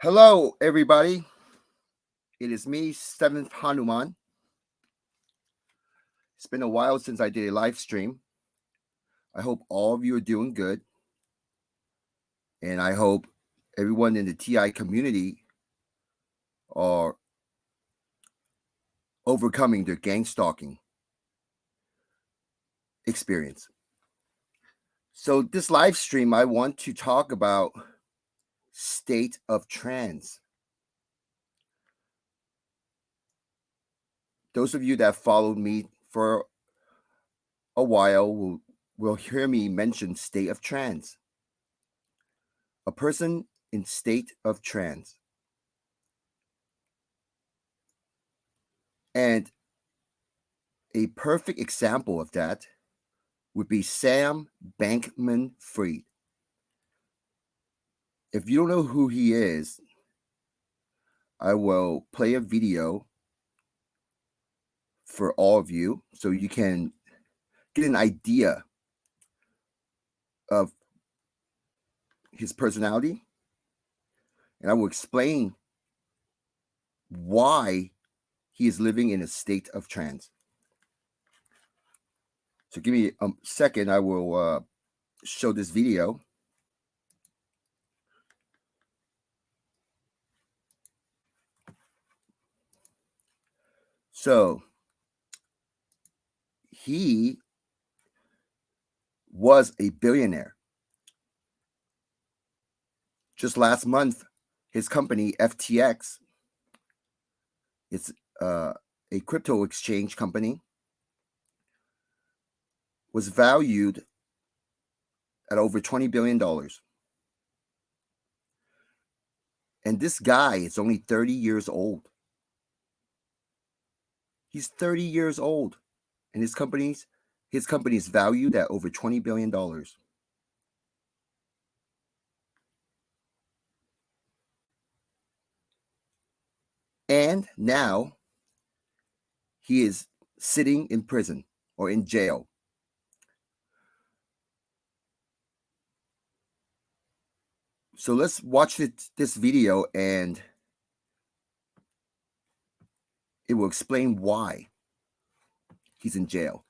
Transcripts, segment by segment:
Hello, everybody. It is me, 7th Hanuman. It's been a while since I did a live stream. I hope all of you are doing good. And I hope everyone in the TI community are overcoming their gang stalking experience. So this live stream, I want to talk about state of trance. Those of you that followed me for a while will hear me mention state of trance. A person in state of trance. And a perfect example of that would be SAM Bankman-FRIED. If you don't know who he is, I will play a video for all of you so you can get an idea of his personality. And I will explain why he is living in a state of trance. So give me a second. I will show this video. So he was a billionaire. Just last month, his company, FTX, it's a crypto exchange company, was valued at over $20 billion. And this guy is only 30 years old. He's 30 years old. And his company is valued at over $20 billion. And now he is sitting in prison or in jail. So let's watch this video, and it will explain why he's in jail.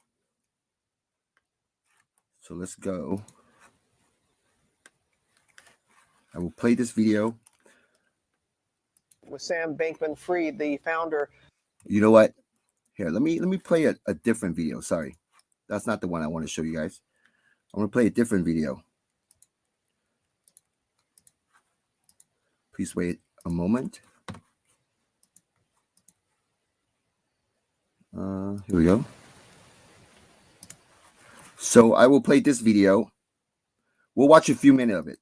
So let's go. I will play this video. With Sam Bankman-Fried, the founder. You know what? Here, let me play a different video. Sorry, that's not the one I want to show you guys. I'm going to play a different video. Please wait a moment. Here we go. So I will play this video. We'll watch a few minutes of it.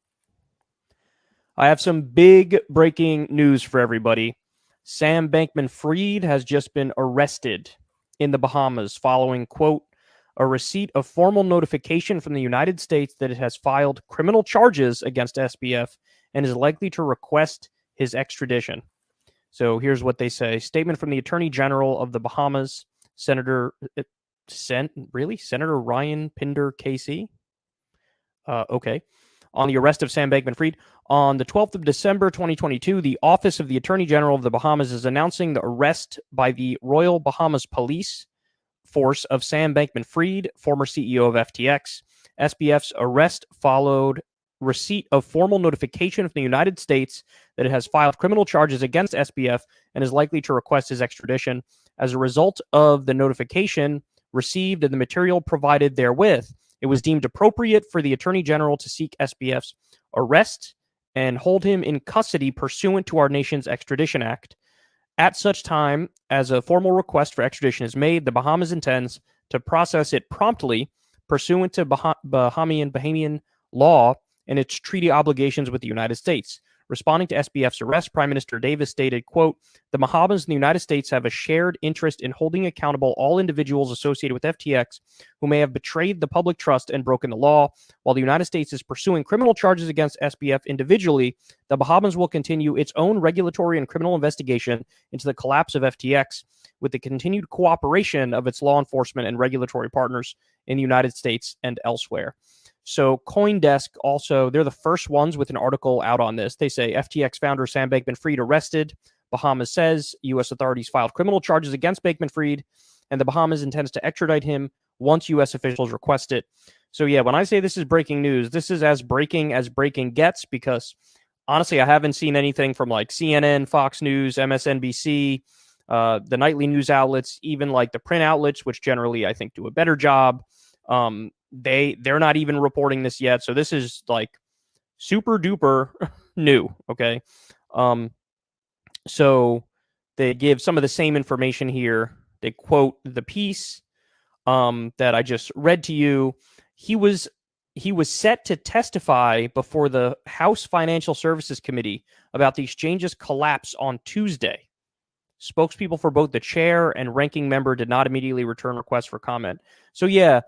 I have some big breaking news for everybody. Sam Bankman-Fried has just been arrested in the Bahamas following, quote, a receipt of formal notification from the United States that it has filed criminal charges against SBF and is likely to request his extradition. So here's what they say. Statement from the Attorney General of the Bahamas, Senator Ryan Pinder KC? Okay. On the arrest of Sam Bankman-Fried. On the 12th of December, 2022, the Office of the Attorney General of the Bahamas is announcing the arrest by the Royal Bahamas Police Force of Sam Bankman-Fried, former CEO of FTX. SBF's arrest followed receipt of formal notification from the United States that it has filed criminal charges against SBF and is likely to request his extradition. As a result of the notification received and the material provided therewith, it was deemed appropriate for the Attorney General to seek SBF's arrest and hold him in custody pursuant to our nation's Extradition Act. At such time as a formal request for extradition is made, the Bahamas intends to process it promptly pursuant to Bahamian law and its treaty obligations with the United States. Responding to SBF's arrest, Prime Minister Davis stated, quote, the Bahamas and the United States have a shared interest in holding accountable all individuals associated with FTX who may have betrayed the public trust and broken the law. While the United States is pursuing criminal charges against SBF individually, the Bahamas will continue its own regulatory and criminal investigation into the collapse of FTX with the continued cooperation of its law enforcement and regulatory partners in the United States and elsewhere. So CoinDesk also, they're the first ones with an article out on this. They say FTX founder Sam Bankman-Fried arrested. Bahamas says U.S. authorities filed criminal charges against Bankman-Fried, and the Bahamas intends to extradite him once U.S. officials request it. So yeah, when I say this is breaking news, this is as breaking gets, because honestly, I haven't seen anything from like CNN, Fox News, MSNBC, the nightly news outlets, even like the print outlets, which generally I think do a better job. They're not even reporting this yet. So this is like super duper new. Okay. So they give some of the same information here. They quote the piece that I just read to you. He was set to testify before the House Financial Services Committee about the exchange's collapse on Tuesday. Spokespeople for both the chair and ranking member did not immediately return requests for comment. So yeah,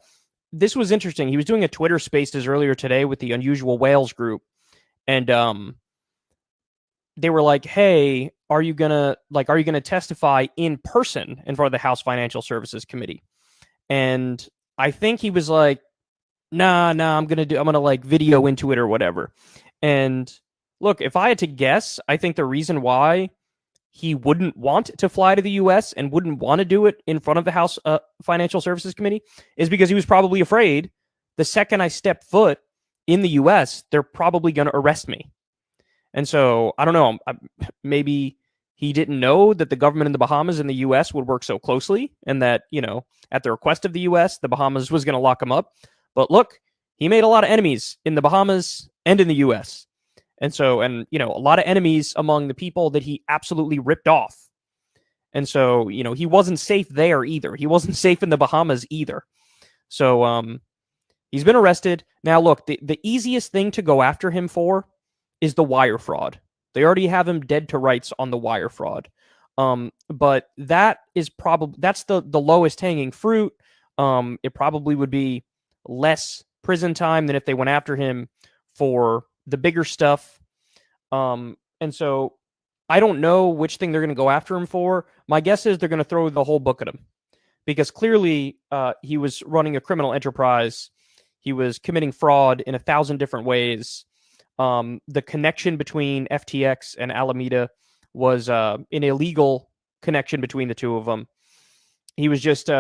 this was interesting. He was doing a Twitter Spaces earlier today with the Unusual Whales group, and they were like, "Hey, are you gonna testify in person in front of the House Financial Services Committee?" And I think he was like, "Nah, I'm gonna like video into it or whatever." And look, if I had to guess, I think the reason why he wouldn't want to fly to the U.S. and wouldn't want to do it in front of the House Financial Services Committee is because he was probably afraid the second I step foot in the U.S., they're probably going to arrest me. And so I don't know. Maybe he didn't know that the government in the Bahamas and the U.S. would work so closely, and that, at the request of the U.S., the Bahamas was going to lock him up. But look, he made a lot of enemies in the Bahamas and in the U.S. And so, a lot of enemies among the people that he absolutely ripped off. And so, he wasn't safe there either. He wasn't safe in the Bahamas either. So, he's been arrested. Now, look, the easiest thing to go after him for is the wire fraud. They already have him dead to rights on the wire fraud. But that is that's the lowest hanging fruit. It probably would be less prison time than if they went after him for the bigger stuff. And so I don't know which thing they're going to go after him for. My guess is they're going to throw the whole book at him, because clearly he was running a criminal enterprise. He was committing fraud in 1,000 different ways. The connection between FTX and Alameda was an illegal connection between the two of them. He was just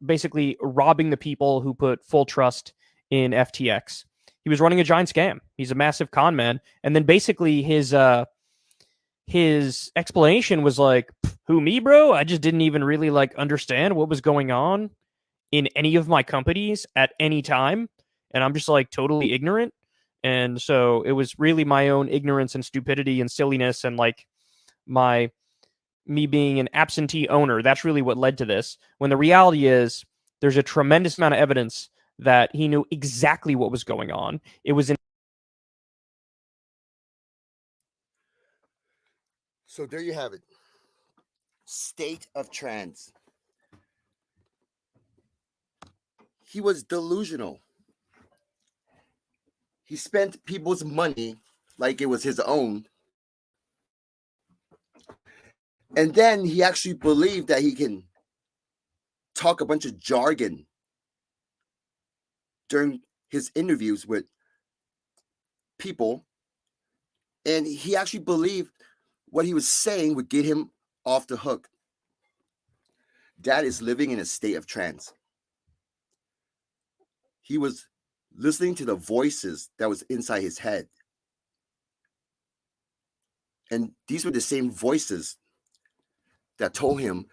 basically robbing the people who put full trust in FTX. He was running a giant scam. He's a massive con man. And then basically his explanation was like, "Who, me, bro? I just didn't even really understand what was going on in any of my companies at any time. And I'm just totally ignorant." And so it was really my own ignorance and stupidity and silliness and me being an absentee owner. That's really what led to this. When the reality is there's a tremendous amount of evidence that he knew exactly what was going on. It was So there you have it. State of trance. He was delusional. He spent people's money like it was his own. And then he actually believed that he can talk a bunch of jargon during his interviews with people. And he actually believed what he was saying would get him off the hook. That is living in a state of trance. He was listening to the voices that was inside his head. And these were the same voices that told him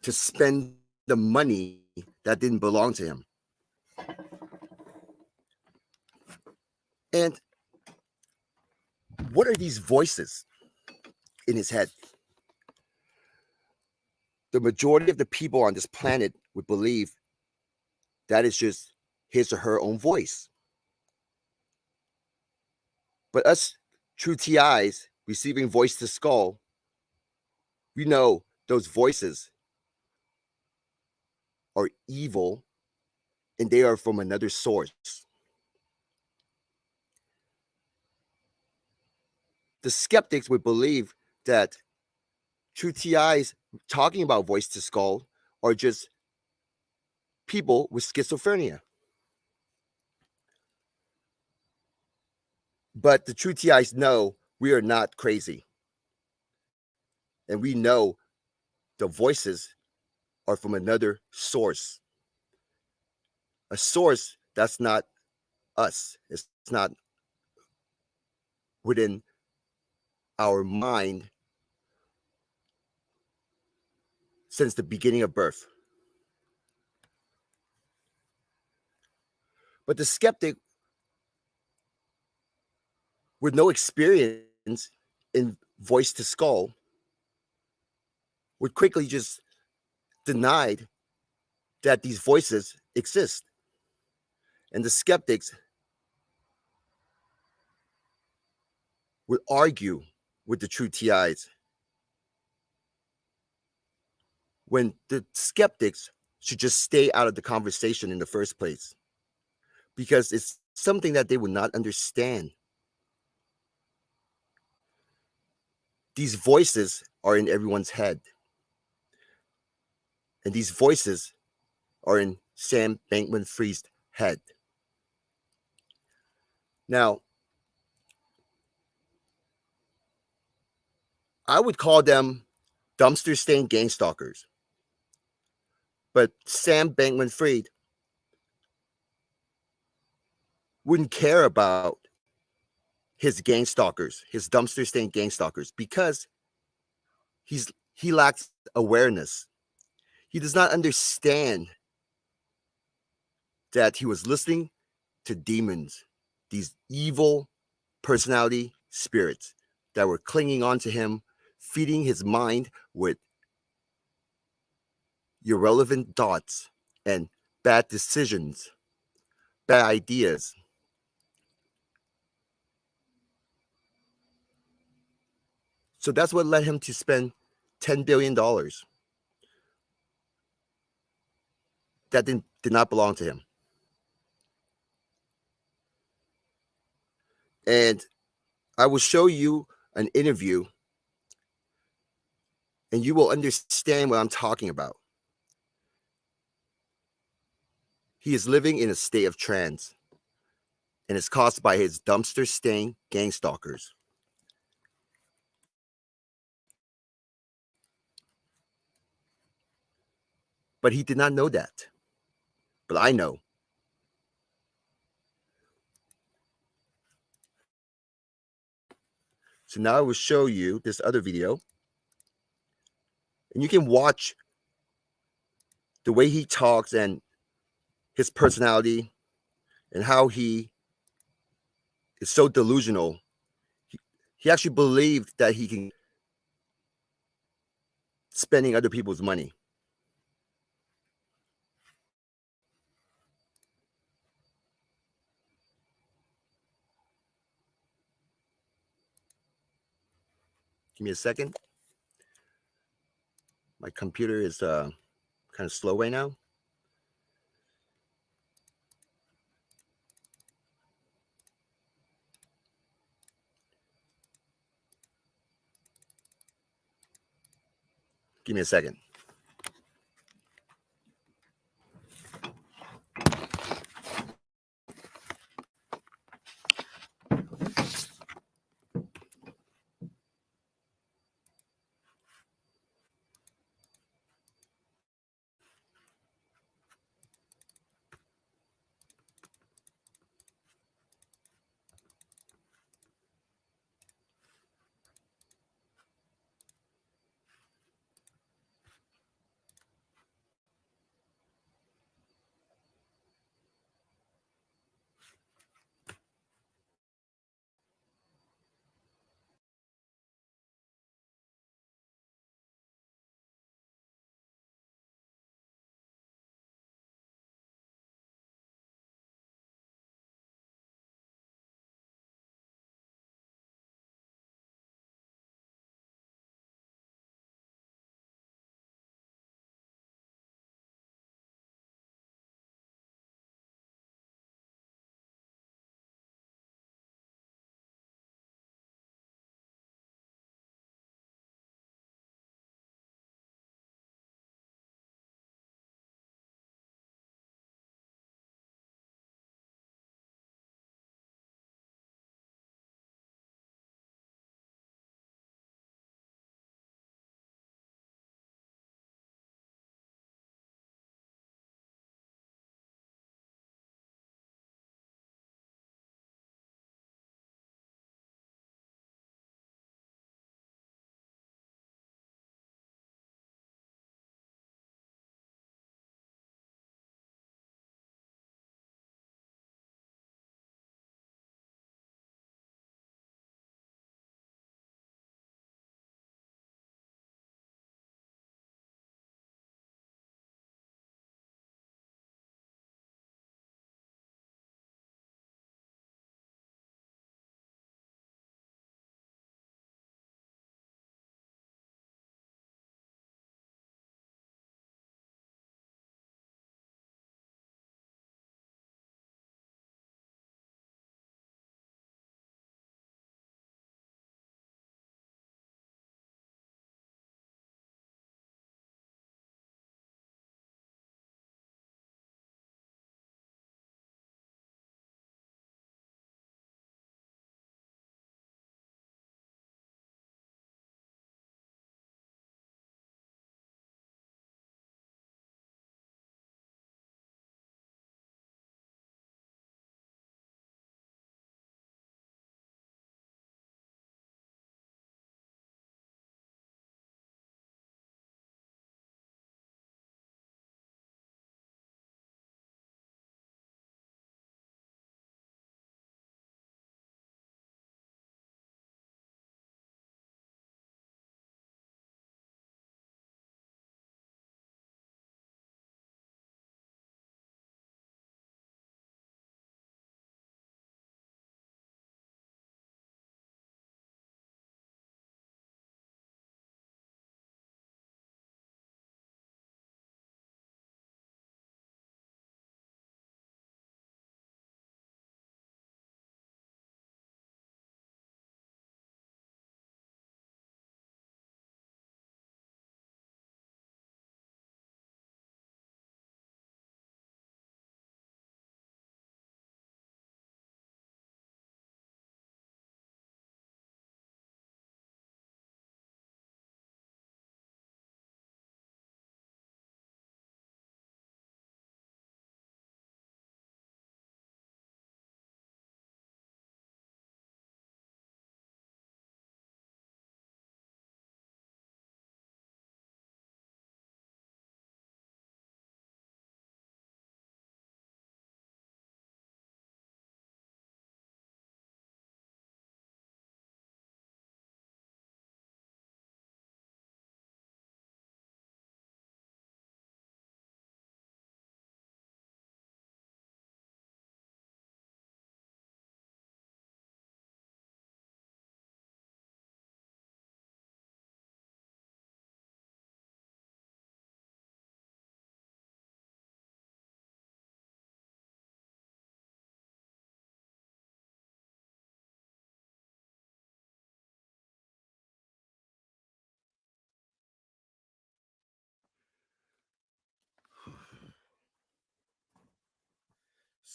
to spend the money that didn't belong to him. And what are these voices in his head? The majority of the people on this planet would believe that is just his or her own voice. But us true TIs receiving voice to skull, we know those voices are evil and they are from another source. The skeptics would believe that true TIs talking about voice to skull are just people with schizophrenia. But the true TIs know we are not crazy. And we know the voices are from another source. A source that's not us. It's not within our mind since the beginning of birth. But the skeptic with no experience in voice to skull would quickly just deny that these voices exist. And the skeptics would argue with the true TIs when the skeptics should just stay out of the conversation in the first place because it's something that they would not understand. These voices are in everyone's head. And these voices are in Sam Bankman-Fried's head. Now, I would call them dumpster stain gang stalkers. But Sam Bankman-Fried wouldn't care about his gang stalkers, his dumpster stain gang stalkers, because he lacks awareness. He does not understand that he was listening to demons, these evil personality spirits that were clinging on to him, feeding his mind with irrelevant thoughts and bad decisions, bad ideas. So that's what led him to spend $10 billion that did not belong to him. And I will show you an interview and you will understand what I'm talking about. He is living in a state of trance and it's caused by his dumpster stain gang stalkers. But he did not know that. But I know. So now I will show you this other video. And you can watch the way he talks and his personality and how he is so delusional. He actually believed that he can spending other people's money. Give me a second. My computer is kind of slow right now. Give me a second.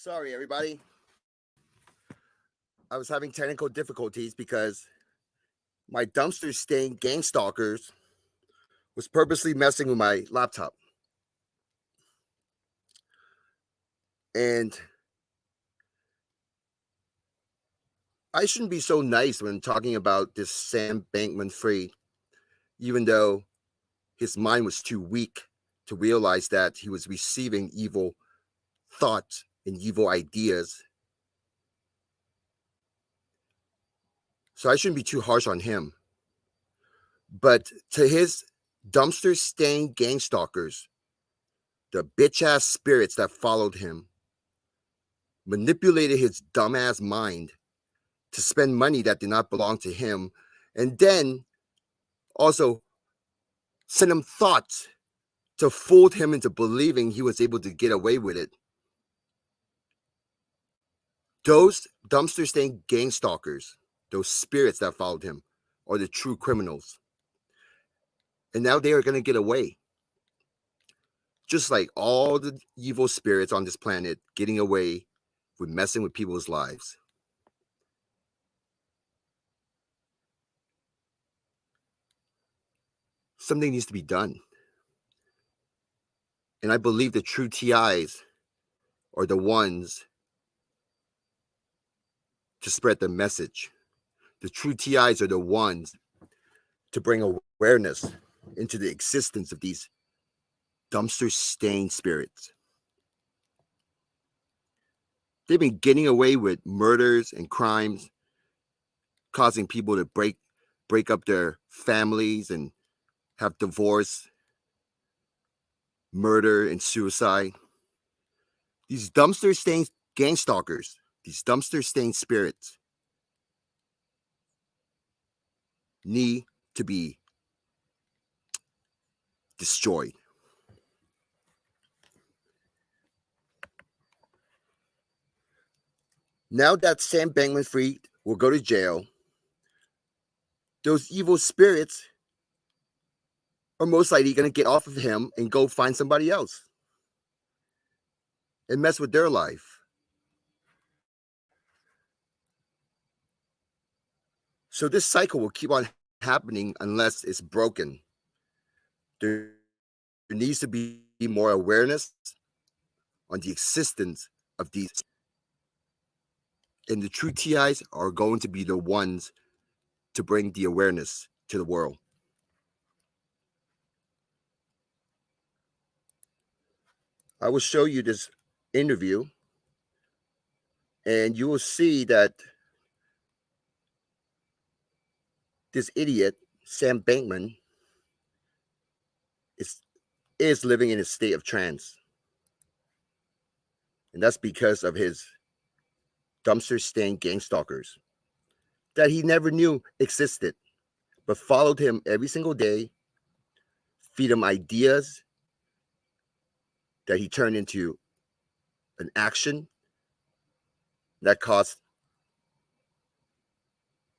Sorry, everybody. I was having technical difficulties because my dumpster stained gang stalkers was purposely messing with my laptop. And I shouldn't be so nice when talking about this Sam Bankman-Fried, even though his mind was too weak to realize that he was receiving evil thoughts and evil ideas. So I shouldn't be too harsh on him. But to his dumpster stained gang stalkers, the bitch ass spirits that followed him, manipulated his dumbass mind to spend money that did not belong to him, and then also sent him thoughts to fool him into believing he was able to get away with it. Those dumpster stained gang stalkers, those spirits that followed him, are the true criminals. And now they are going to get away. Just like all the evil spirits on this planet getting away with messing with people's lives. Something needs to be done. And I believe the true TIs are the ones to spread the message. The true TIs are the ones to bring awareness into the existence of these dumpster stained spirits. They've been getting away with murders and crimes, causing people to break up their families and have divorce, murder, and suicide. These dumpster stained gang stalkers, these dumpster stained spirits need to be destroyed. Now that Sam Bankman-Fried will go to jail, those evil spirits are most likely going to get off of him and go find somebody else and mess with their life. So this cycle will keep on happening unless it's broken. There needs to be more awareness on the existence of these. And the true TIs are going to be the ones to bring the awareness to the world. I will show you this interview, and you will see that this idiot, Sam Bankman, is living in a state of trance. And that's because of his dumpster stained gang stalkers that he never knew existed, but followed him every single day, feed him ideas that he turned into an action that caused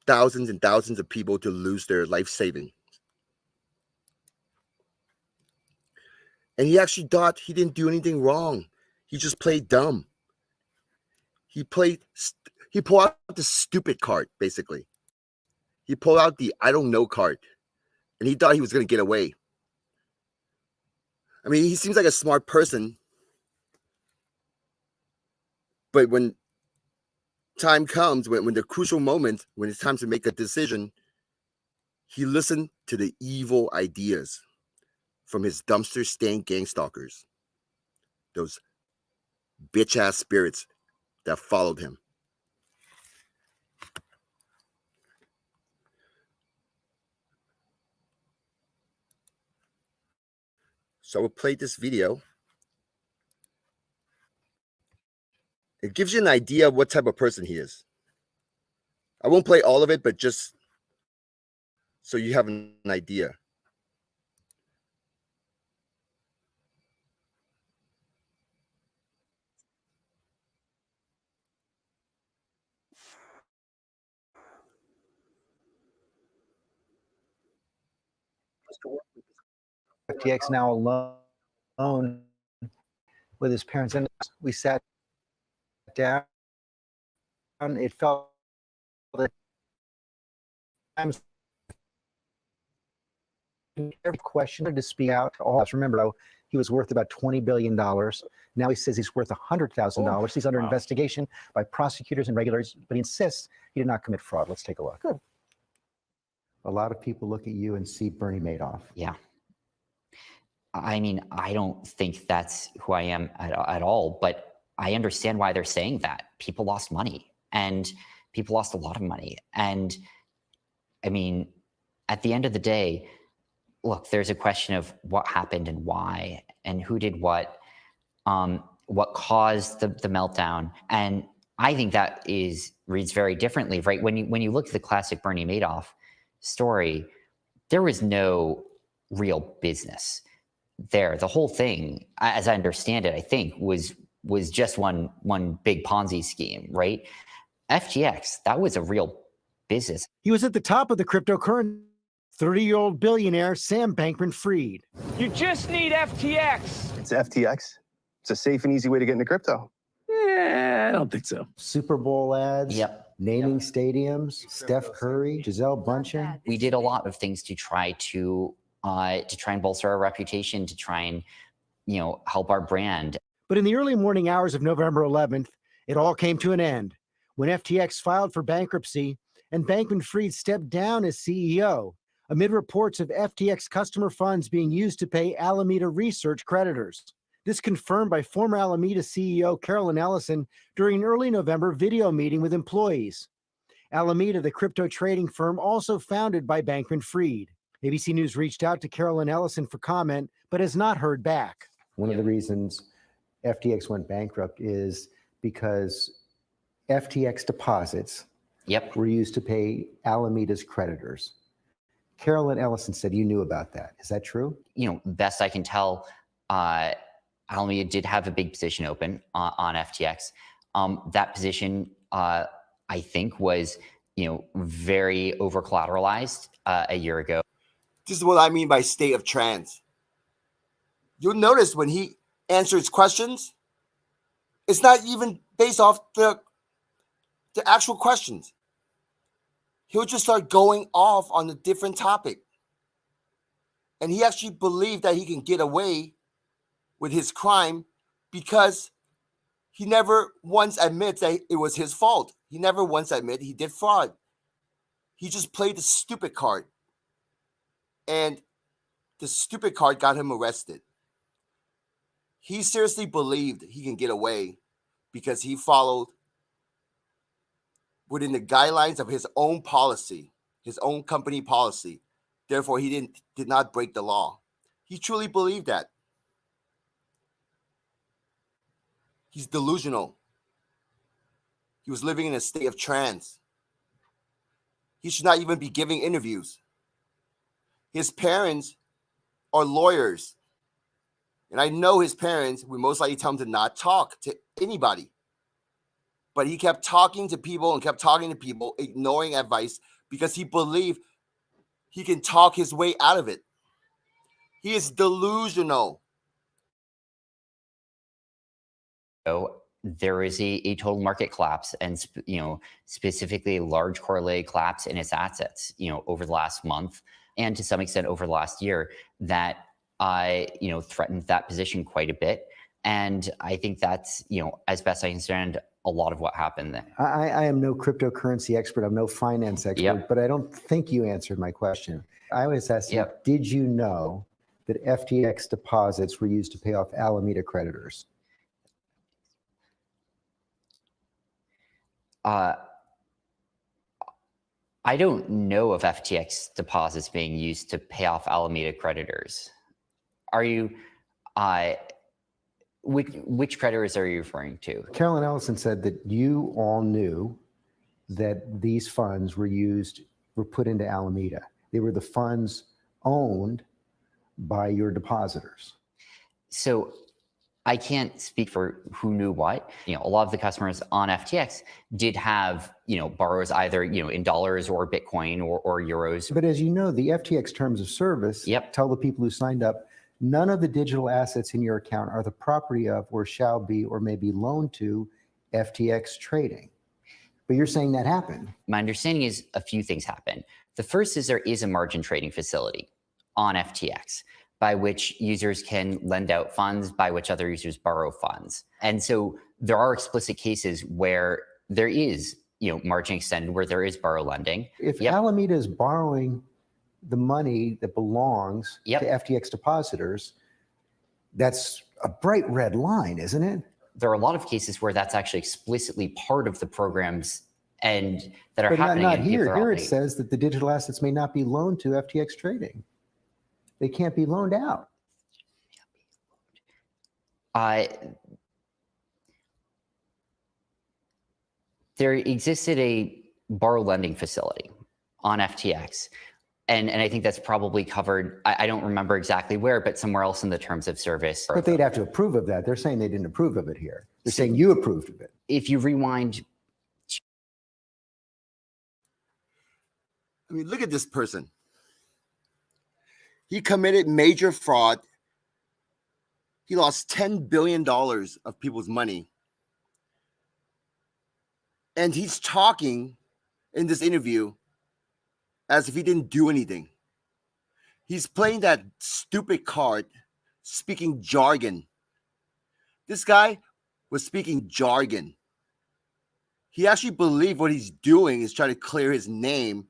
thousands and thousands of people to lose their life savings. And he actually thought he didn't do anything wrong. He just played dumb. He pulled out the stupid card, basically. He pulled out the I don't know card. And he thought he was going to get away. I mean, he seems like a smart person. But when time comes, when the crucial moment, when it's time to make a decision, he listened to the evil ideas from his dumpster stained gang stalkers. Those bitch ass spirits that followed him. So I will play this video. It gives you an idea of what type of person he is. I won't play all of it, but just so you have an idea. FTX now alone with his parents, and we sat down. It felt that times every question to speak out. All remember, though, he was worth about $20 billion. Now he says he's worth $100,000. He's under investigation by prosecutors and regulators, but he insists he did not commit fraud. Let's take a look. Good. A lot of people look at you and see Bernie Madoff. Yeah. I mean, I don't think that's who I am at all, but I understand why they're saying that. People lost money, and people lost a lot of money. And I mean, at the end of the day, look, there's a question of what happened and why, and who did what caused the meltdown. And I think that reads very differently, right? When you look at the classic Bernie Madoff story, there was no real business there. The whole thing, as I understand it, I think was just one big Ponzi scheme, right? FTX, that was a real business. He was at the top of the cryptocurrency. 30-year-old billionaire Sam Bankman-Fried. You just need FTX. It's FTX. It's a safe and easy way to get into crypto. I don't think so. Super Bowl ads, naming stadiums, Steph Curry, Gisele Bundchen. We did a lot of things to try and bolster our reputation, to try and, help our brand. But in the early morning hours of November 11th, it all came to an end when FTX filed for bankruptcy and Bankman-Fried stepped down as CEO amid reports of FTX customer funds being used to pay Alameda Research creditors. This confirmed by former Alameda CEO Carolyn Ellison during an early November video meeting with employees. Alameda, the crypto trading firm also founded by Bankman-Fried. ABC News reached out to Carolyn Ellison for comment, but has not heard back. One of the reasons FTX went bankrupt is because FTX deposits were used to pay Alameda's creditors. Carolyn Ellison said you knew about that. Is that true? Best I can tell, Alameda did have a big position open on FTX. That position, I think, was very over collateralized a year ago. This is what I mean by state of trance. You'll notice when he answers questions, it's not even based off the actual questions. He'll just start going off on a different topic. And he actually believed that he can get away with his crime because he never once admits that it was his fault. He never once admitted he did fraud. He just played the stupid card. And the stupid card got him arrested. He seriously believed he can get away because he followed within the guidelines of his own policy, his own company policy. Therefore, he did not break the law. He truly believed that. He's delusional. He was living in a state of trance. He should not even be giving interviews. His parents are lawyers. And I know his parents would most likely tell him to not talk to anybody. But he kept talking to people, ignoring advice because he believed he can talk his way out of it. He is delusional. There is a total market collapse, and specifically a large correlated collapse in its assets, over the last month, and to some extent over the last year, that threatened that position quite a bit. And I think that's, as best I understand, a lot of what happened there. I am no cryptocurrency expert. I'm no finance expert, but I don't think you answered my question. I was asking, did you know that FTX deposits were used to pay off Alameda creditors? I don't know of FTX deposits being used to pay off Alameda creditors. Are you, which creditors are you referring to? Carolyn Ellison said that you all knew that these funds were put into Alameda. They were the funds owned by your depositors. So I can't speak for who knew what. A lot of the customers on FTX did have, borrows either, in dollars or Bitcoin or euros. But as you know, the FTX terms of service tell the people who signed up, none of the digital assets in your account are the property of or shall be or may be loaned to FTX trading. But you're saying that happened. My understanding is a few things happen. The first is there is a margin trading facility on FTX by which users can lend out funds, by which other users borrow funds. And so there are explicit cases where there is, margin extended, where there is borrow lending. If Alameda is borrowing the money that belongs to FTX depositors, that's a bright red line, isn't it? There are a lot of cases where that's actually explicitly part of the programs and that are happening. Not here. Here it says that the digital assets may not be loaned to FTX trading. They can't be loaned out. There existed a borrow lending facility on FTX. And I think that's probably covered, I don't remember exactly where, but somewhere else in the terms of service. But they'd have to approve of that. They're saying they didn't approve of it here. They're saying you approved of it. If you rewind. I mean, look at this person. He committed major fraud. He lost $10 billion of people's money. And he's talking in this interview as if he didn't do anything. He's playing that stupid card, speaking jargon. This guy was speaking jargon. He actually believed what he's doing is trying to clear his name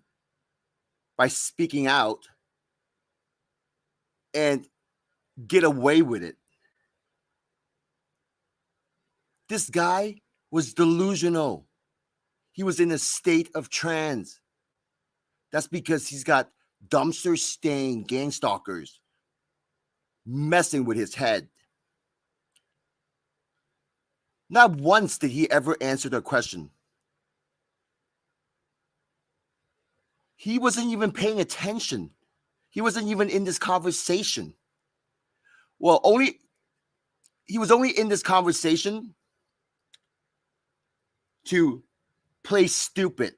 by speaking out and get away with it. This guy was delusional. He was in a state of trance. That's because he's got dumpster-stained gang stalkers messing with his head. Not once did he ever answer the question. He wasn't even paying attention. He wasn't even in this conversation. Well, he was only in this conversation to play stupid.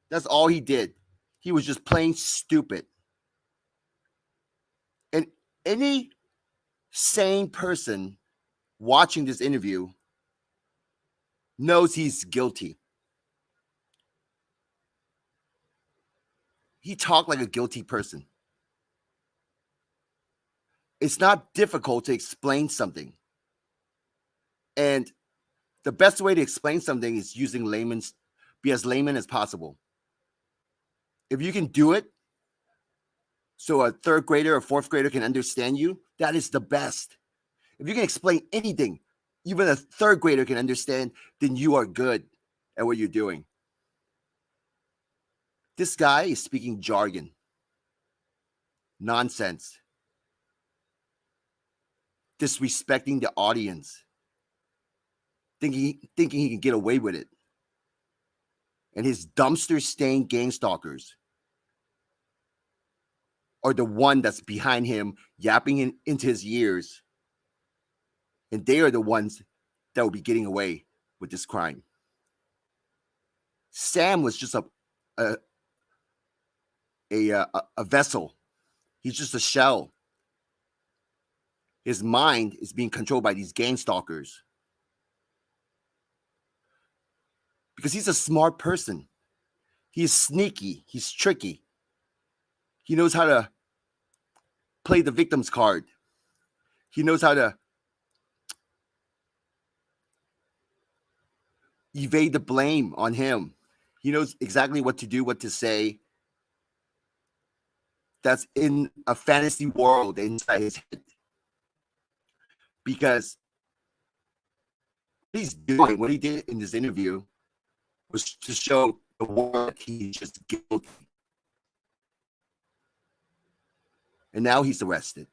That's all he did. He was just playing stupid. And any sane person watching this interview knows he's guilty. He talked like a guilty person. It's not difficult to explain something. And the best way to explain something is using be as layman as possible. If you can do it so a third grader or fourth grader can understand you, that is the best. If you can explain anything, even a third grader can understand, then you are good at what you're doing. This guy is speaking jargon, nonsense, disrespecting the audience, thinking he can get away with it. And his dumpster-stained gang stalkers are the one that's behind him, yapping into his ears. And they are the ones that will be getting away with this crime. Sam was just a vessel. He's just a shell. His mind is being controlled by these gang stalkers. Because he's a smart person. He's sneaky. He's tricky. He knows how to play the victim's card. He knows how to evade the blame on him. He knows exactly what to do, what to say. That's in a fantasy world inside his head. Because what he did in this interview was to show the world that he's just guilty. And now he's arrested.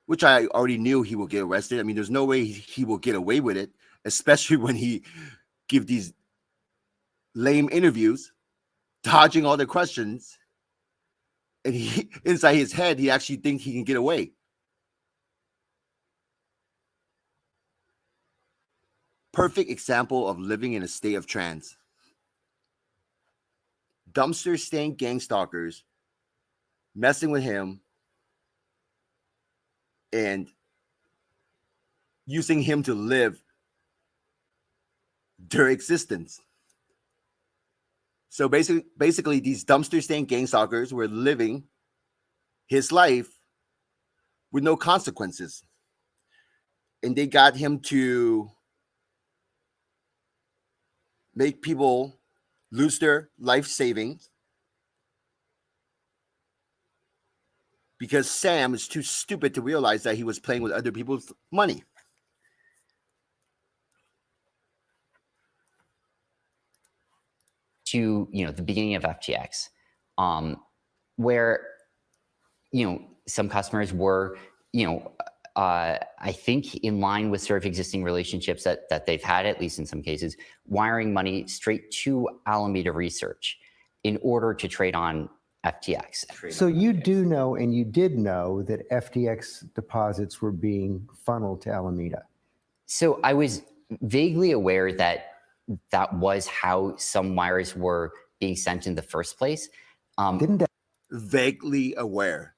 Which I already knew he will get arrested. I mean, there's no way he will get away with it, especially when he give these lame interviews, dodging all the questions. And he, inside his head, he actually thinks he can get away. Perfect example of living in a state of trance. Dumpster-stained gang stalkers messing with him and using him to live their existence. So basically, these dumpster stained gang stalkers were living his life with no consequences. And they got him to make people lose their life savings because Sam is too stupid to realize that he was playing with other people's money. To the beginning of FTX, where some customers were I think in line with sort of existing relationships that they've had, at least in some cases, wiring money straight to Alameda Research in order to trade on FTX. So you do know, and you did know, that FTX deposits were being funneled to Alameda. So I was vaguely aware that was how some wires were being sent in the first place. Vaguely aware.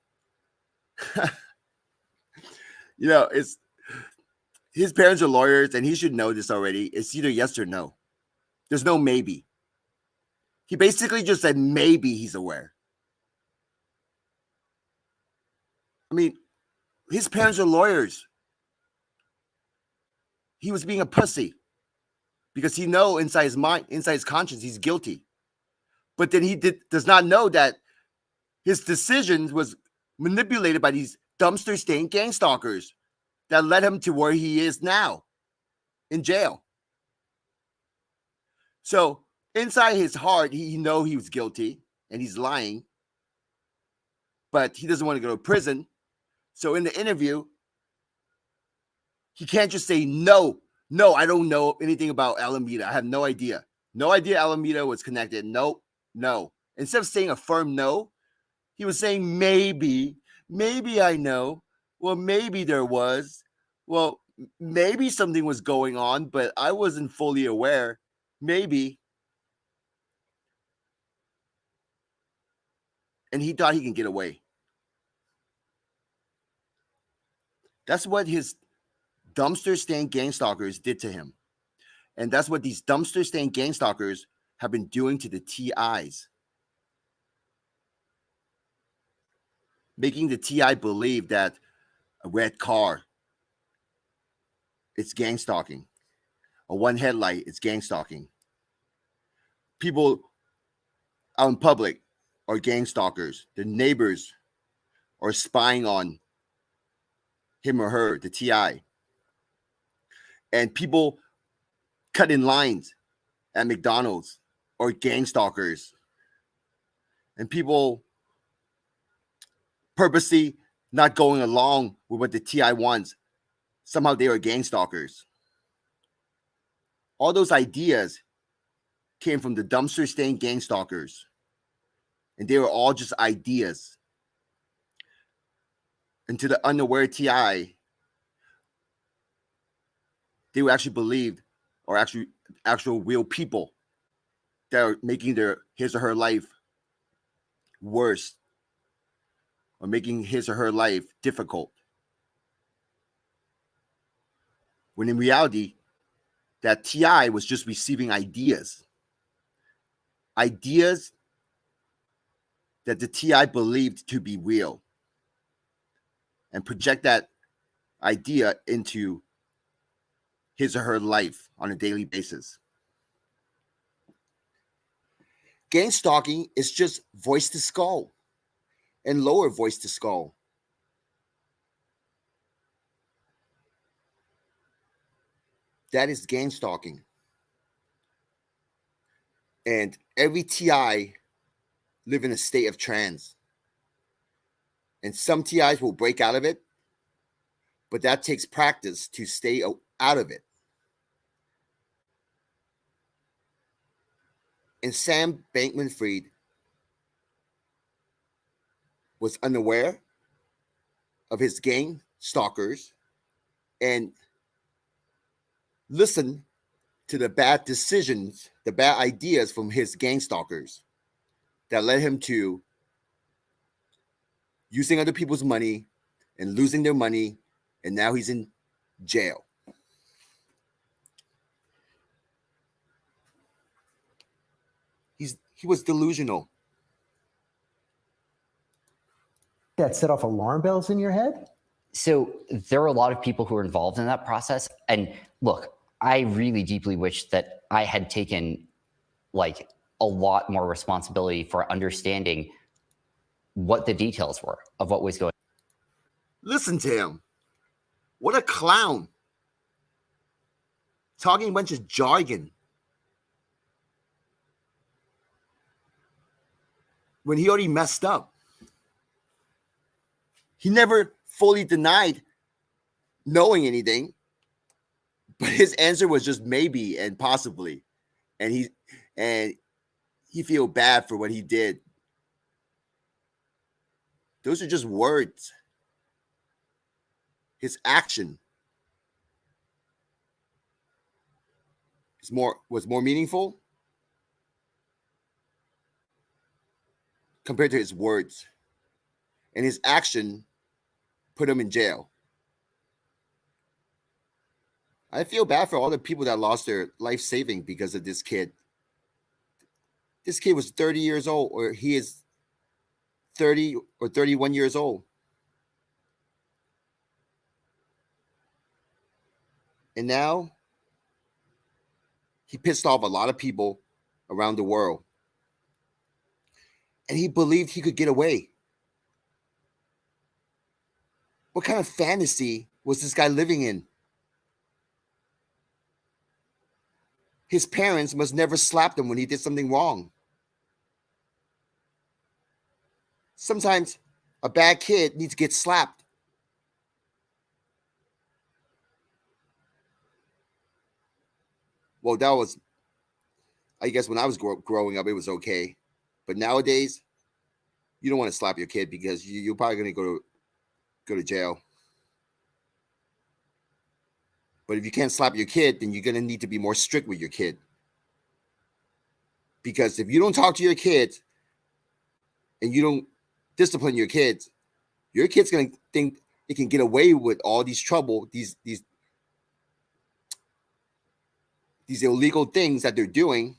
It's his parents are lawyers, and he should know this already. It's either yes or no. There's no maybe. He basically just said maybe he's aware. I mean, his parents are lawyers. He was being a pussy because he knows inside his mind, inside his conscience, he's guilty. But then he does not know that his decisions was manipulated by these dumpster stained gang stalkers that led him to where he is now, in jail. So inside his heart, he know he was guilty and he's lying, but he doesn't want to go to prison. So in the interview, he can't just say, no, I don't know anything about Alameda. I have no idea. No idea Alameda was connected. No. Instead of saying a firm no, he was saying maybe I know. Well, maybe there was. Well, maybe something was going on, but I wasn't fully aware. Maybe. And he thought he can get away. That's what his dumpster stained gang stalkers did to him. And that's what these dumpster stained gang stalkers have been doing to the TIs. Making the TI believe that a red car, it's gang stalking. A one headlight, it's gang stalking. People out in public are gang stalkers. The neighbors are spying on him or her, the TI. And people cut in lines at McDonald's or gang stalkers. And people purposely not going along with what the TI wants. Somehow they are gang stalkers. All those ideas came from the dumpster stained gang stalkers. And they were all just ideas. And to the unaware TI, they were actually believed or actual real people that are making his or her life worse or making his or her life difficult. When in reality, that TI was just receiving ideas. Ideas that the TI believed to be real. And project that idea into his or her life on a daily basis. Gang stalking is just voice to skull and lower voice to skull. That is gang stalking. And every TI live in a state of trance. And some TIs will break out of it, but that takes practice to stay out of it. And Sam Bankman-Fried was unaware of his gang stalkers and listened to the bad decisions, the bad ideas from his gang stalkers that led him to using other people's money and losing their money, and now he's in jail. He was delusional. That set off alarm bells in your head? So there are a lot of people who are involved in that process. And look, I really deeply wish that I had taken like a lot more responsibility for understanding what the details were of what was going on. Listen to him. What a clown. Talking a bunch of jargon. When he already messed up. He never fully denied knowing anything, but his answer was just maybe and possibly. And he feel bad for what he did. Those are just words. His action was more meaningful compared to his words. And his action put him in jail. I feel bad for all the people that lost their life saving because of this kid. This kid was 30 years old, or he is 30 or 31 years old. And now he pissed off a lot of people around the world. And he believed he could get away. What kind of fantasy was this guy living in? His parents must never slapped him when he did something wrong. Sometimes a bad kid needs to get slapped. Well, that was, I guess when I was growing up, it was okay. But nowadays, you don't want to slap your kid because you're probably going to go to jail. But if you can't slap your kid, then you're going to need to be more strict with your kid. Because if you don't talk to your kids and you don't discipline your kid's going to think it can get away with all these trouble, these illegal things that they're doing.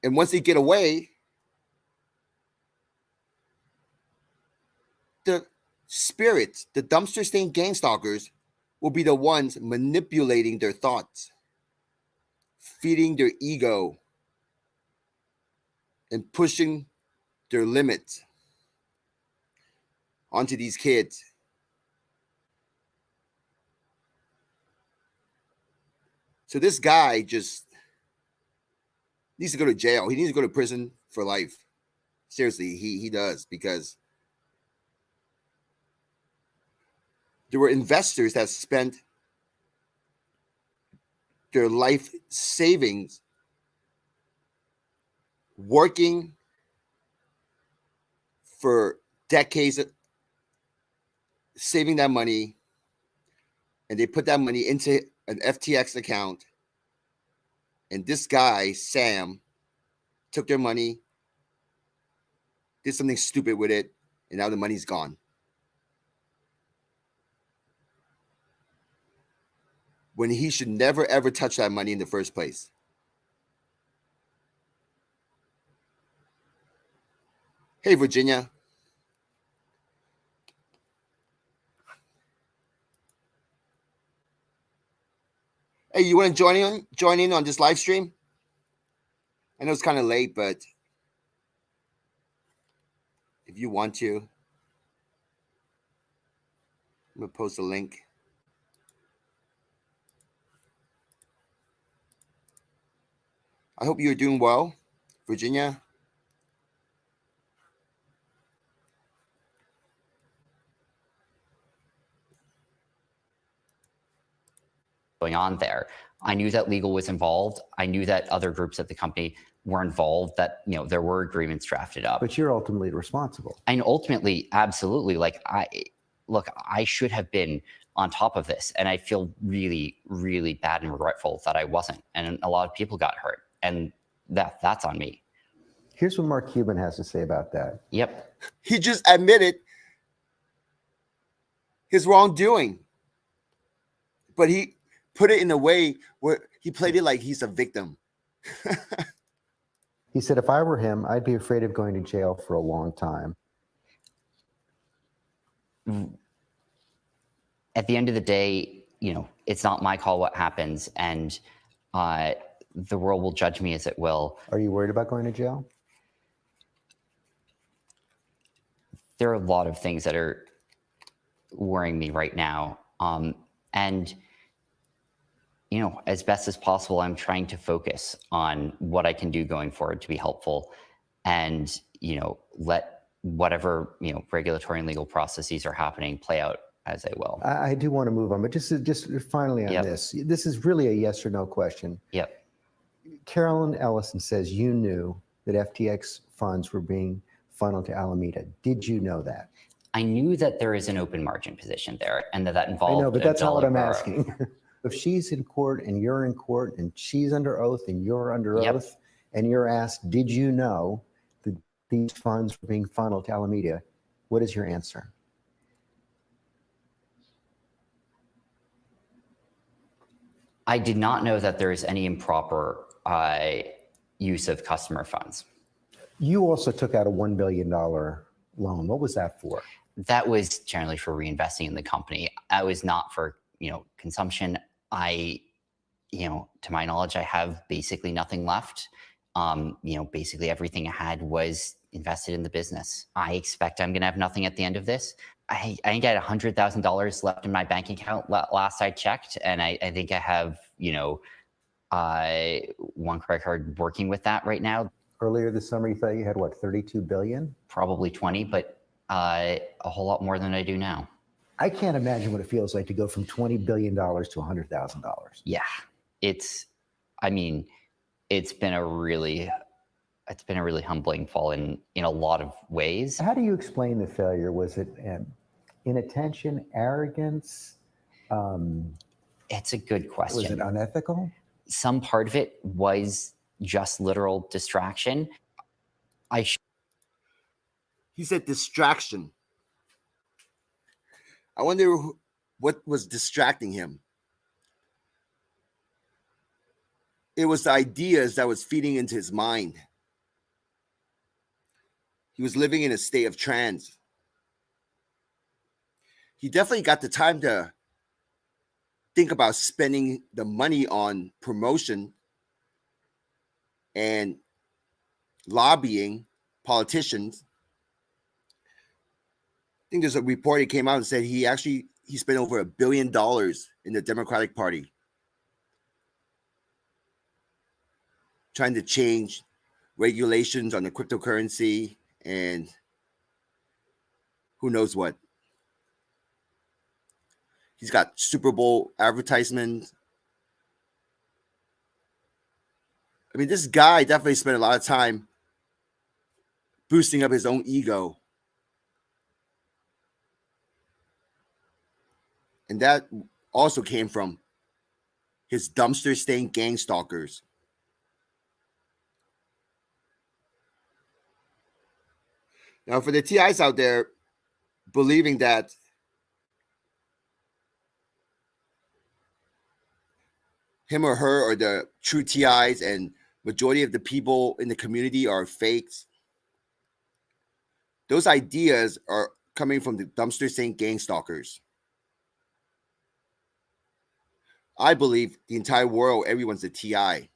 And once they get away, the spirits, the dumpster stain gang stalkers, will be the ones manipulating their thoughts, feeding their ego, and pushing their limits onto these kids. So this guy just needs to go to jail. He needs to go to prison for life. Seriously, he does, because there were investors that spent their life savings working for decades, saving that money, and they put that money into an FTX account. And this guy, Sam, took their money, did something stupid with it, and now the money's gone. When he should never, ever touch that money in the first place. Hey, Virginia. Hey, you want to join in on this live stream? I know it's kind of late, but if you want to, I'm going to post a link. I hope you're doing well, Virginia. Going on there. I knew that legal was involved. I knew that other groups at the company were involved, that, you know, there were agreements drafted up. But you're ultimately responsible. And ultimately, absolutely, like I should have been on top of this. And I feel really, really bad and regretful that I wasn't. And a lot of people got hurt. And that's on me. Here's what Mark Cuban has to say about that. Yep. He just admitted his wrongdoing. But he put it in a way where he played it like he's a victim. He said, if I were him, I'd be afraid of going to jail for a long time. At the end of the day, it's not my call what happens, and the world will judge me as it will. Are you worried about going to jail? There are a lot of things that are worrying me right now. And, as best as possible, I'm trying to focus on what I can do going forward to be helpful and, let whatever, regulatory and legal processes are happening play out as they will. I do want to move on, but just finally on this. This is really a yes or no question. Yep. Carolyn Ellison says you knew that FTX funds were being funneled to Alameda. Did you know that? I knew that there is an open margin position there and that involved. I know, but that's not what I'm $1 asking. If she's in court and you're in court and she's under oath and you're under oath and you're asked, did you know that these funds were being funneled to Alameda? What is your answer? I did not know that there is any improper use of customer funds. You also took out a $1 billion loan. What was that for? That was generally for reinvesting in the company. That was not for, consumption. To my knowledge, I have basically nothing left. Basically everything I had was invested in the business. I expect I'm going to have nothing at the end of this. I think I had $100,000 left in my bank account last I checked, and I think I have, one credit card working with that right now. Earlier this summer, you thought you had, what, 32 billion? Probably 20, but a whole lot more than I do now. I can't imagine what it feels like to go from $20 billion to $100,000. Yeah, it's been a really humbling fall in a lot of ways. How do you explain the failure? Was it inattention, arrogance? It's a good question. Was it unethical? Some part of it was just literal distraction. He said distraction. I wonder what was distracting him. It was the ideas that was feeding into his mind. He was living in a state of trance. He definitely got the time to think about spending the money on promotion and lobbying politicians. I think there's a report that came out and said he spent over $1 billion in the Democratic Party trying to change regulations on the cryptocurrency and who knows what. He's got Super Bowl advertisements. I mean, this guy definitely spent a lot of time boosting up his own ego. And that also came from his dumpster-stained gang stalkers. Now, for the TIs out there believing that him or her are the true TIs and majority of the people in the community are fakes, those ideas are coming from the dumpster-stained gang stalkers. I believe the entire world, everyone's a TI.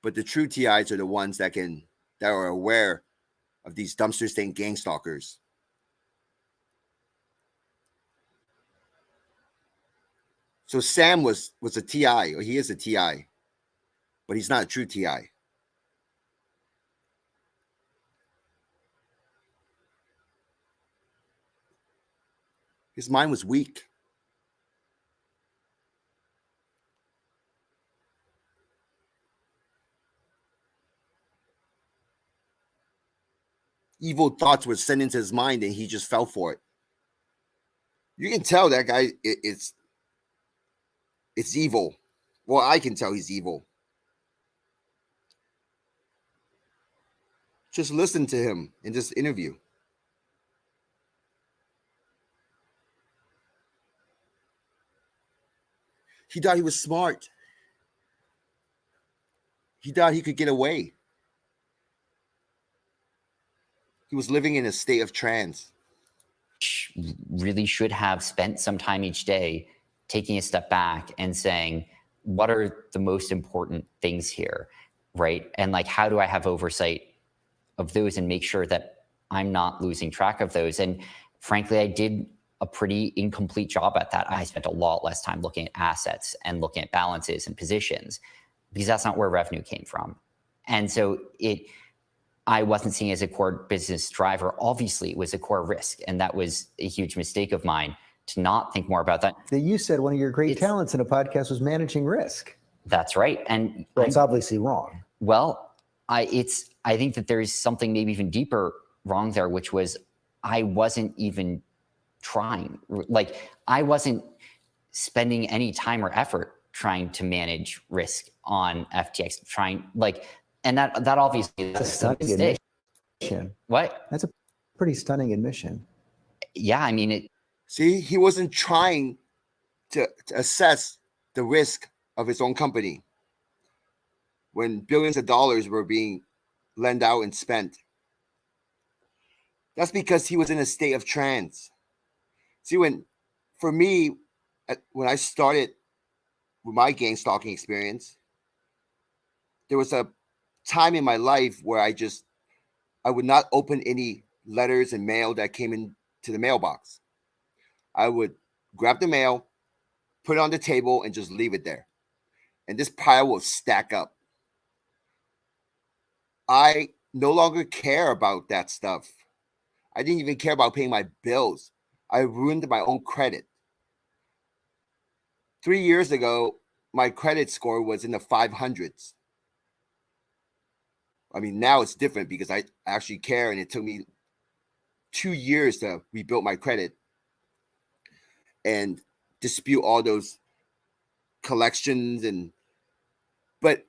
But the true TIs are the ones that are aware of these dumpster-stained gang stalkers. So Sam was a TI, or he is a TI, but he's not a true TI. His mind was weak. Evil thoughts were sent into his mind and he just fell for it. You can tell that guy it's evil. Well, I can tell he's evil. Just listen to him in this interview. He thought he was smart. He thought he could get away. He was living in a state of trance. Really should have spent some time each day taking a step back and saying, what are the most important things here, right? And like, how do I have oversight of those and make sure that I'm not losing track of those? And frankly, I did a pretty incomplete job at that. I spent a lot less time looking at assets and looking at balances and positions because that's not where revenue came from. And so I wasn't seeing it as a core business driver. Obviously, it was a core risk. And that was a huge mistake of mine to not think more about that. You said one of your great talents in a podcast was managing risk. That's right. And well, it's obviously wrong. Well, I think that there's something maybe even deeper wrong there, which was I wasn't even trying. Like, I wasn't spending any time or effort trying to manage risk on FTX, and that obviously that's a stunning admission. What? That's a pretty stunning admission. Yeah, I mean, See, he wasn't trying to assess the risk of his own company when billions of dollars were being lent out and spent. That's because he was in a state of trance. See, for me, when I started with my gang stalking experience, there was a time in my life where I would not open any letters and mail that came into the mailbox. I would grab the mail, put it on the table, and just leave it there. And this pile will stack up. I no longer care about that stuff. I didn't even care about paying my bills. I ruined my own credit. 3 years ago, my credit score was in the 500s. I mean, now it's different because I actually care, and it took me 2 years to rebuild my credit and dispute all those collections. But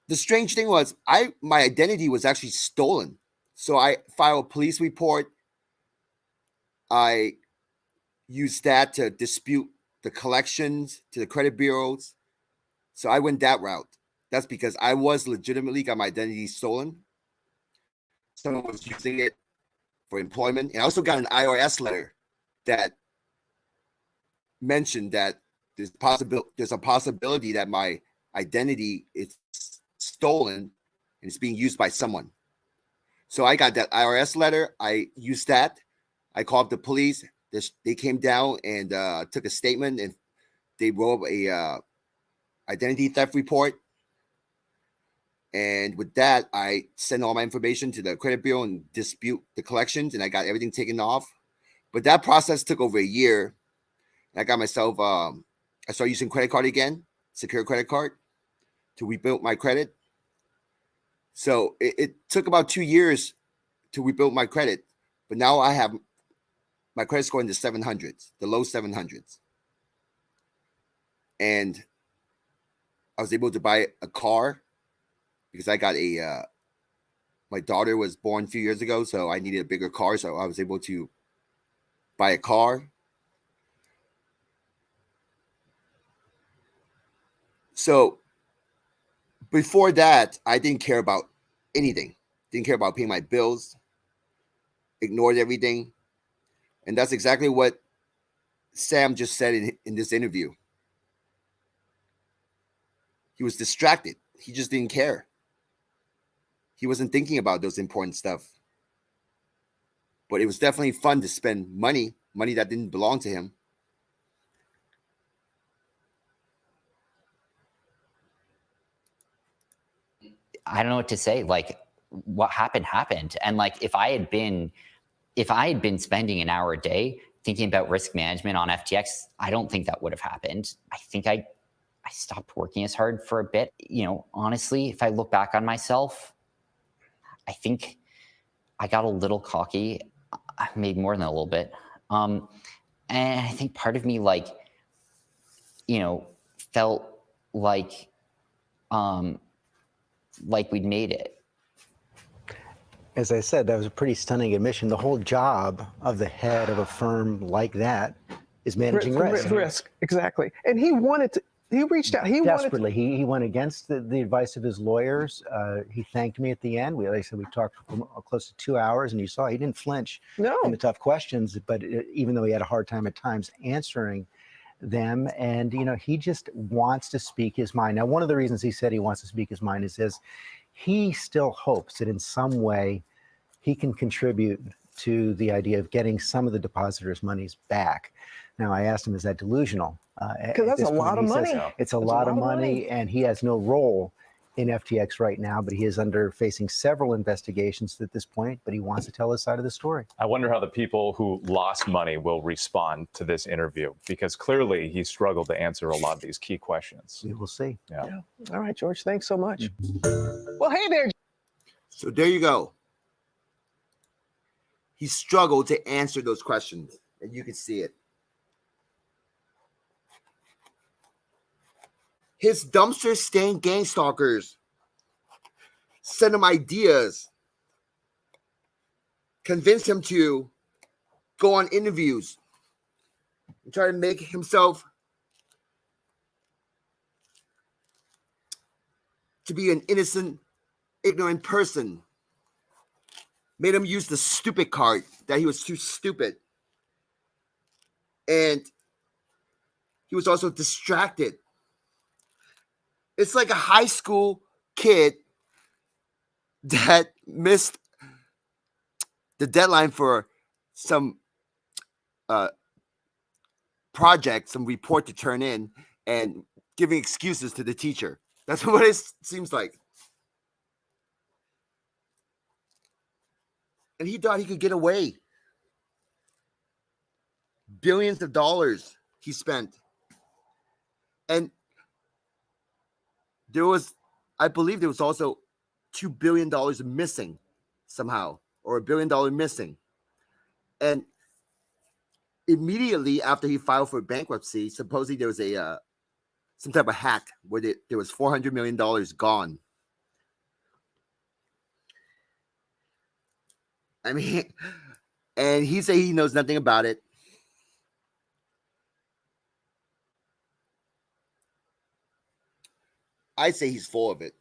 the strange thing was my identity was actually stolen. So I filed a police report. I used that to dispute the collections to the credit bureaus. So I went that route. That's because I was legitimately got my identity stolen. Someone was using it for employment. And I also got an IRS letter that mentioned that there's a possibility that my identity is stolen and it's being used by someone. So I got that IRS letter. I used that. I called the police. They came down and took a statement, and they wrote a identity theft report. And with that, I sent all my information to the credit bureau and dispute the collections, and I got everything taken off. But that process took over a year. I got myself, I started using credit card again, secure credit card, to rebuild my credit. So it took about 2 years to rebuild my credit, but now I have my credit score in the 700s, the low 700s. And I was able to buy a car because I got my daughter was born a few years ago, so I needed a bigger car. So I was able to buy a car. So before that, I didn't care about anything. Didn't care about paying my bills. Ignored everything. And that's exactly what Sam just said in this interview. He was distracted. He just didn't care. He wasn't thinking about those important stuff. But it was definitely fun to spend money that didn't belong to him. I don't know what to say. Like, what happened. And like, if I had been spending an hour a day thinking about risk management on FTX, I don't think that would have happened. I think I stopped working as hard for a bit. You know, honestly, if I look back on myself, I think I got a little cocky, maybe more than a little bit. And I think part of me, like, you know, felt like we'd made it. As I said, that was a pretty stunning admission. The whole job of the head of a firm like that is managing risk. Risk, exactly. And he wanted to. He reached out. He wanted desperately. He went against the advice of his lawyers. He thanked me at the end. Like I said, we talked for close to 2 hours, and you saw he didn't flinch from the no. tough questions. But even though he had a hard time at times answering them, and he just wants to speak his mind. Now, one of the reasons he said he wants to speak his mind is he still hopes that in some way he can contribute to the idea of getting some of the depositors' monies back. Now, I asked him, is that delusional? Because that's a lot of money. It's a lot of money, and he has no role in FTX right now, but he is facing several investigations at this point, but he wants to tell his side of the story. I wonder how the people who lost money will respond to this interview, because clearly he struggled to answer a lot of these key questions. We will see. Yeah. All right, George. Thanks so much. Well, hey there. So there you go. He struggled to answer those questions, and you can see it. His dumpster-stained gang stalkers sent him ideas, convinced him to go on interviews and try to make himself to be an innocent, ignorant person. Made him use the stupid card, that he was too stupid. And he was also distracted. It's like a high school kid that missed the deadline for some project, some report to turn in, and giving excuses to the teacher. That's what it seems like. And he thought he could get away. Billions of dollars he spent. And I believe there was also $2 billion missing somehow, or $1 billion missing. And immediately after he filed for bankruptcy, supposedly there was some type of hack where there was $400 million gone. I mean, and he said he knows nothing about it. I say he's full of it.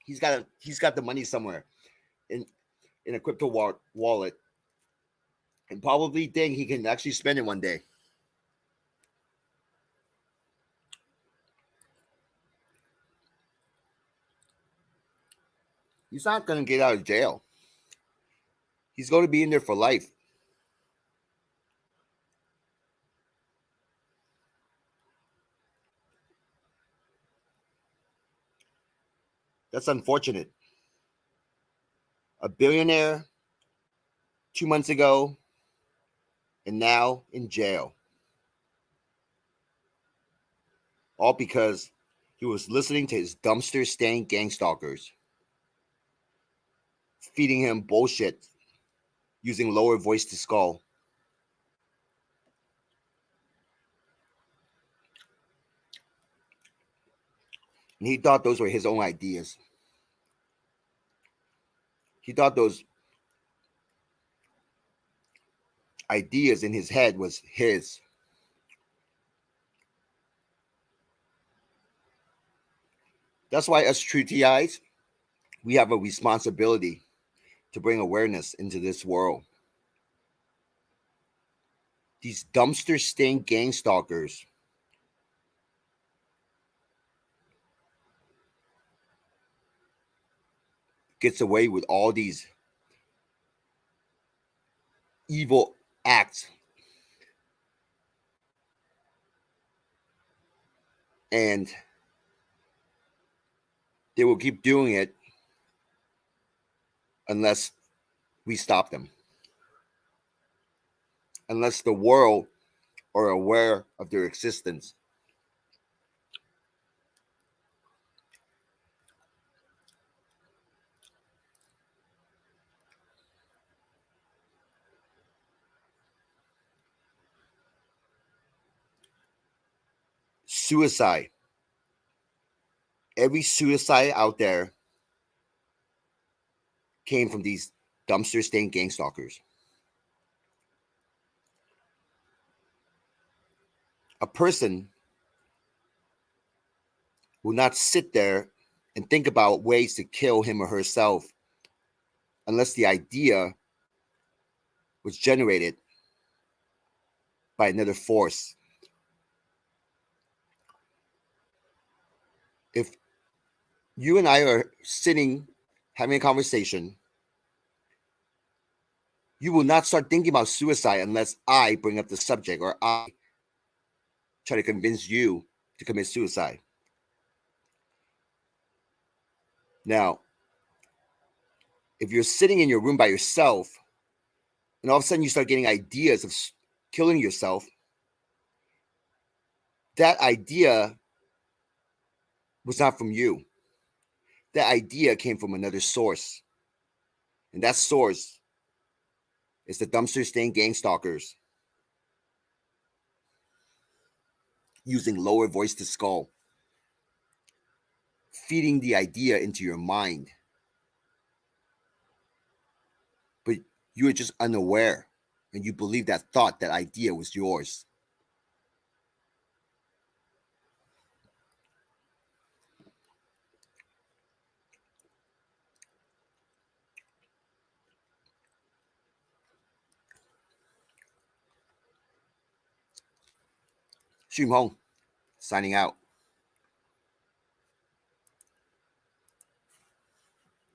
He's got the money somewhere in a crypto wallet, and probably think he can actually spend it one day. He's not going to get out of jail. He's going to be in there for life. That's unfortunate. A billionaire 2 months ago, and now in jail. All because he was listening to his dumpster-stained gang stalkers, feeding him bullshit, using lower voice to skull. And he thought those were his own ideas. He thought those ideas in his head was his. That's why us true TIs, we have a responsibility to bring awareness into this world. These dumpster-stained gang stalkers gets away with all these evil acts. And they will keep doing it unless we stop them. Unless the world are aware of their existence. Suicide. Every suicide out there came from these dumpster stained gang stalkers. A person will not sit there and think about ways to kill him or herself unless the idea was generated by another force. If you and I are sitting having a conversation, you will not start thinking about suicide unless I bring up the subject or I try to convince you to commit suicide. Now, if you're sitting in your room by yourself and all of a sudden you start getting ideas of killing yourself, that idea was not from you. That idea came from another source. And that source is the dumpster stained gang stalkers using lower voice to skull, feeding the idea into your mind. But you are just unaware and you believe that thought, that idea was yours. Xu Hong, signing out.